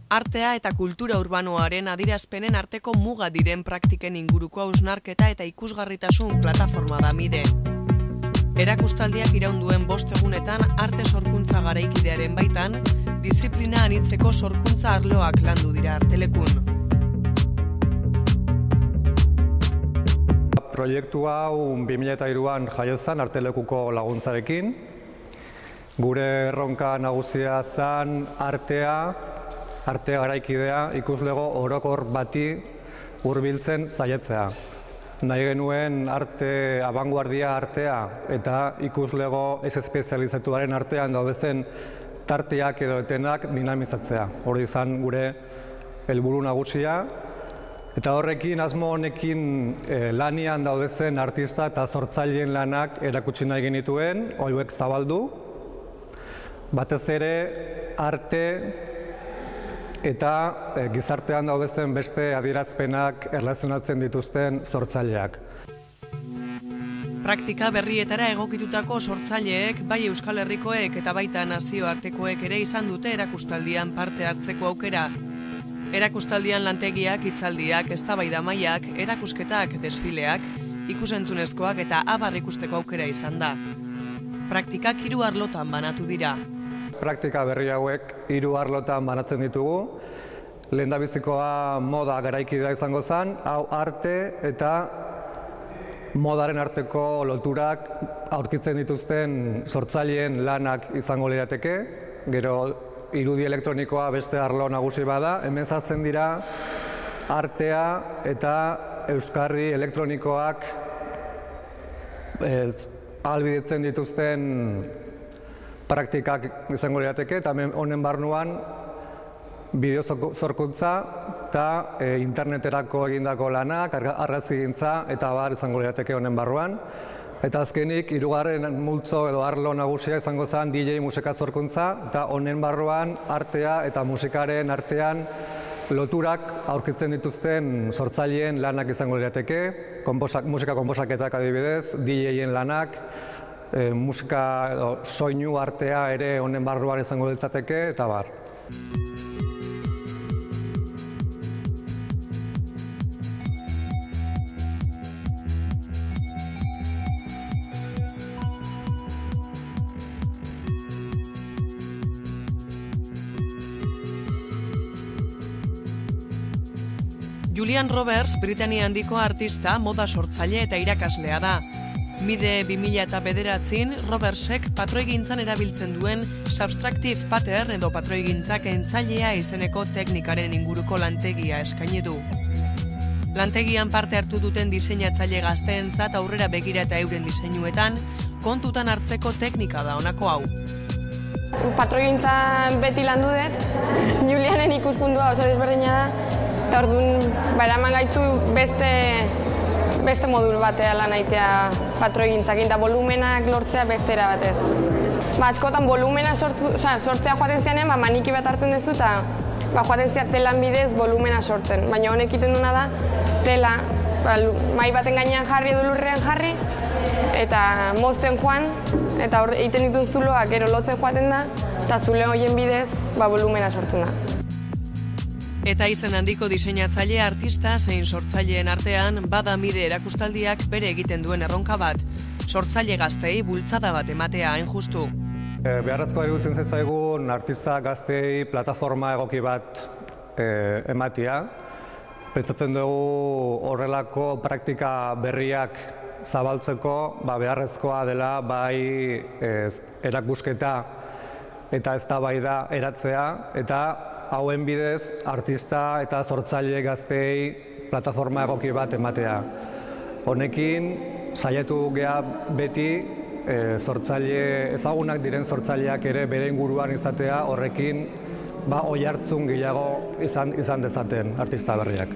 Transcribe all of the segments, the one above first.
Artea eta kultura urbanoaren adierazpenen arteko muga diren praktiken inguruko hausnarketa eta ikusgarritasun plataforma da MIDE. Erakustaldiak iraunduen 5 egunetan arte sorkuntza garaikidearen baitan, diziplina anitzeko sorkuntza arloak landu dira artelekun. Proiektu hau 2003an jaio zen artelekuko laguntzarekin. Gure erronka nagusia zen arte garaikidea ikuslego orokor bati hurbiltzen saiatzea. Nahi genuen arte abanguardia artea eta ikuslego ez espezializatuaren artean daudezen tarteak edo etenak dinamizatzea. Hori izan gure helburu nagusia. Eta horrekin, asmo honekin lanian daudezen artista eta sortzaileen lanak erakutsi nahi genituen, hauek zabaldu. Batez ere, arte eta gizartean daudezen beste adierazpenak erlazionatzen dituzten sortzaileak. Praktika berrietara egokitutako sortzaileek, bai Euskal Herrikoek eta baita nazioartekoek ere izan dute erakustaldian parte hartzeko aukera. Erakustaldian lantegiak, hitzaldiak, eztabaida mahaiak, erakusketak, desfileak, ikusentzunezkoak eta abar ikusteko aukera izan da. Praktikak 3 arlotan banatu dira. Praktika berri hauek 3 arlotan banatzen ditugu. Lehendabizikoa moda garaikidea izango zen, hau arte eta modaren arteko loturak aurkitzen dituzten sortzaileen lanak izango lirateke. Gero irudi elektronikoa beste arlo nagusi bada, hemen sartzen dira artea eta euskarri elektronikoak ahalbidetzen dituzten praktikak izango lirateke, eta honen barruan bideo sorkuntza eta interneterako egindako lanak, argazkigintza eta abar izango lirateke honen barruan. Eta azkenik, 3. multzo edo arlo nagusia izango zen DJ musika sorkuntza, eta honen barruan artea eta musikaren artean loturak aurkitzen dituzten sortzaileen lanak izango lirateke, musika konposaketak adibidez, DJ-en lanak, musika soinu artea ere honen barruan izango litzateke, eta bar. Julian Roberts, Britania handiko artista, moda sortzaile eta irakaslea da. MIDE 2009an Robertsek patroigintzan erabiltzen duen Subtractive Pattern edo patroigintzak entzailea izeneko teknikaren inguruko lantegia eskaini du. Lantegian parte hartu duten diseinatzaile gazteentzat aurrera begira eta euren diseinuetan kontutan hartzeko teknika da honako hau. Patroigintzan beti landu dut, Julianen ikuspuntua oso desberdina da. Eta orduan, eraman gaitu beste modul batea lan aitea patroigintzakin, eta volumenak lortzea beste erabatez. Askotan volumena sortzea joaten zianen, maniki bat hartzen duzu eta joaten zia telan bidez volumena sortzen. Baina honek egiten duna da, tela mahai baten gainean jarri edo lurrean jarri, eta mozten joan, eta egiten dituen zuloak gero lotzen joaten da, eta zule horien bidez volumena sortzen da. Eta izen handiko diseinatzaile artista zein sortzaileen artean bada MIDE erakustaldiak bere egiten duen erronka bat, sortzaile gazteei bultzada bat ematea hain justu. Beharrezkoa iruditzen zaizaigun artista gazteei plataforma egoki bat ematea. Pentsatzen dugu horrelako praktika berriak zabaltzeko beharrezkoa dela bai erakusketa eta eztabaida eratzea, eta hauen bidez artista eta sortzaile gazteei plataforma egoki bat ematea. Honekin saiatu gea beti ezagunak diren sortzaileak ere bere inguruan izatea, horrekin oihartzun gehiago izan dezaten artista berriak.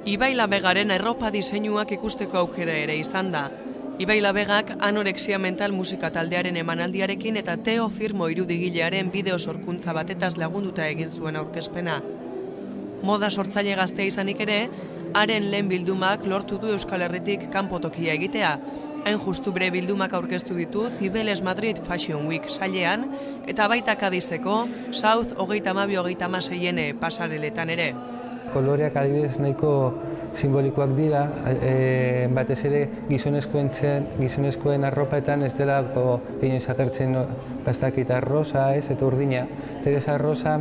Ibai Labegaren erropa diseinuak ikusteko aukera ere izan da. Ibai Labegak Anorexia Mental musika taldearen emanaldiarekin eta Teo Firmo irudigilearen bideo sorkuntza batetaz lagunduta egin zuen aurkezpena. Moda sortzaile gaztea izanik ere, Haren lehen bildumak lortu du Euskal Herritik kanpotokia egitea. Hain justu bere bildumak aurkeztu ditu Cibeles Madrid Fashion Week sailean eta baita Kadizeko South 32-36 pasareletan ere. Koloreak adibidez nahiko simbolikoak dira, batez ere gizonezkoen arropaetan ez delako inoiz agertzen bastakit arrosa eta urdina. Teresa Rosa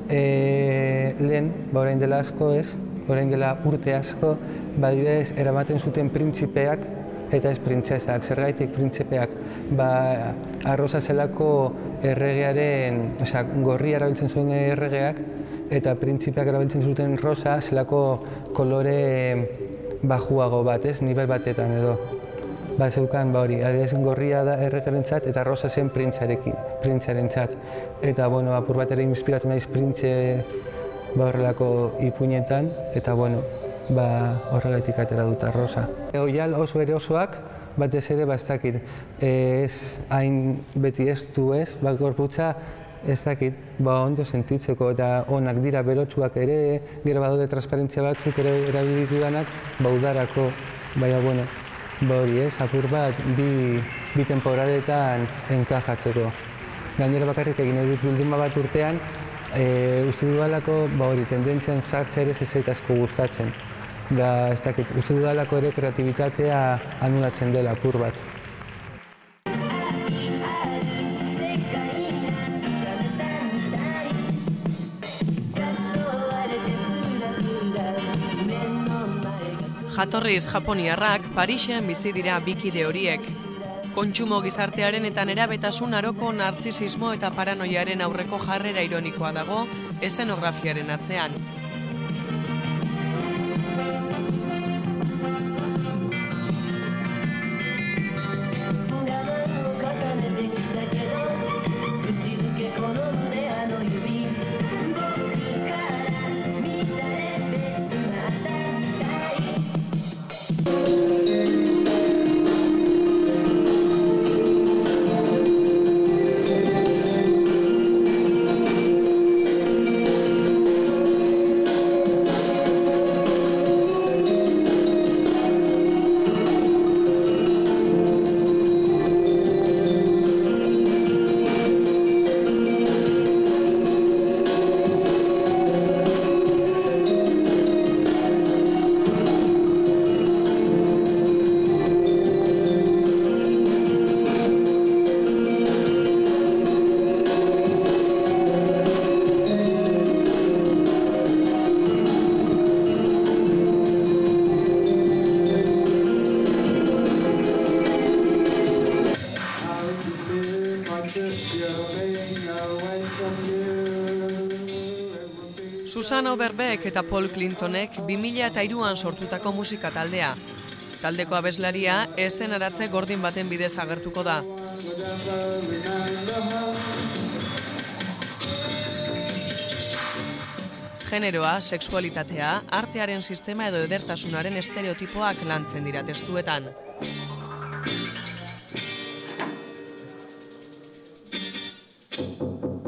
lehen, orain dela asko ez, orain dela urte asko, badibidez eramaten zuten printzipeak eta ez printzesak. Zergaitik printzipeak? Arrosa zelako erregearen, gorria erabiltzen zuen erregeak, eta printzipeak erabiltzen zuten rosa zelako kolore bajuago bat, ez, nivel batetan edo. Zeukan hori, adibidez gorria da erregearentzat eta rosa zen printzarentzat. Eta apur bat ere inspiratu naiz printze horrelako ipuinetan, eta horregatik atera dut arrosa. Oial oso erosoak, batez ere bastakit, ez hain beti ez du ez, gorputza ez dakit, ondo sentitzeko eta onak dira berotsuak ere, gero badaude transparentzia batzuk ere erabilitu danak, udarako, baina hori ez, apur bat bi temporadetan enkajatzeko. Gainera bakarrik egin edut bilduma bat urtean, uste dudalako tendentzian sartza ere zezait asko gustatzen. Ez dakit, uste dudalako ere kreatibitatea anulatzen dela apur bat. Jatorriz japoniarrak Parisen bizi dira bikide horiek. Kontsumo gizartearen eta nerabetasun aroko nartzisismo eta paranoiaren aurreko jarrera ironikoa dago eszenografiaren atzean. Susan Oberbeck eta Paul Clintonek 2003an sortutako musika taldea. Taldeko abeslaria eszenaratze gordin baten bidez agertuko da. Generoa, sexualitatea, artearen sistema edo edertasunaren estereotipoak lantzen dira testuetan.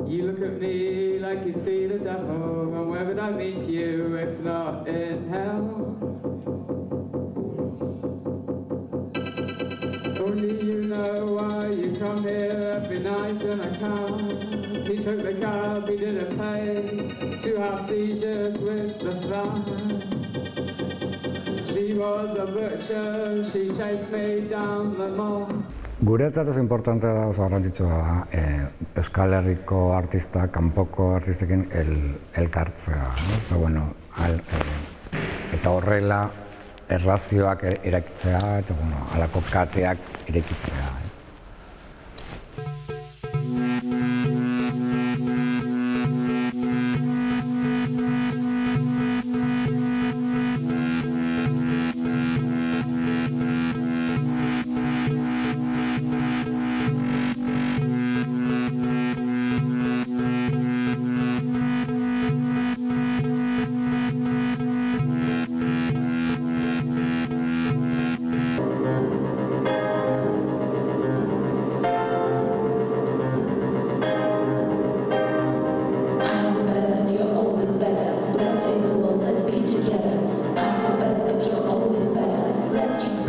You look at me like you see the devil, and where would I meet you if not in hell? Only you know why you come here every night and I can't. He took the cab, he didn't pay, 2 half seizures with the flies. She was a butcher, she chased me down the mall. Guretzat oso importantea da, oso garrantzitsua da, Euskal Herriko artistak, kanpoko artistekin elkartzea. Eta horrela erlazioak eraikitzea, eta halako kateak eraikitzea.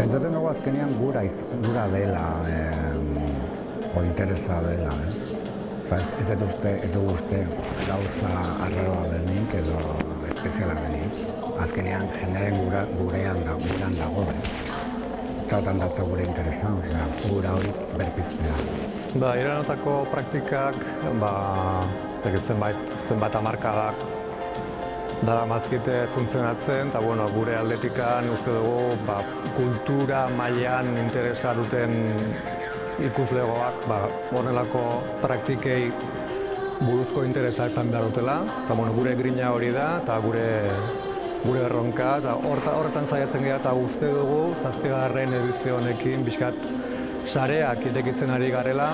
Pentsatzen dugu azkenean gura dela, o interesa dela, ez? Ez dugu uste gauza arraroa benik edo espeziala benik. Azkenean jendearen gurean dago, Zautan datza gure interesan, gura hori berpiztea. Iranotako praktikak, zenbait hamarkadak daramazkite funtzionatzen, eta gure aldetikan uste dugu kultura mailan interesa duten ikuslegoak honelako praktikei buruzko interesa izan behar dutela, eta gure grina hori da, eta gure erronka, eta horretan saiatzen gara eta uste dugu 7. edizio honekin bizkat sareak irekitzen ari garela.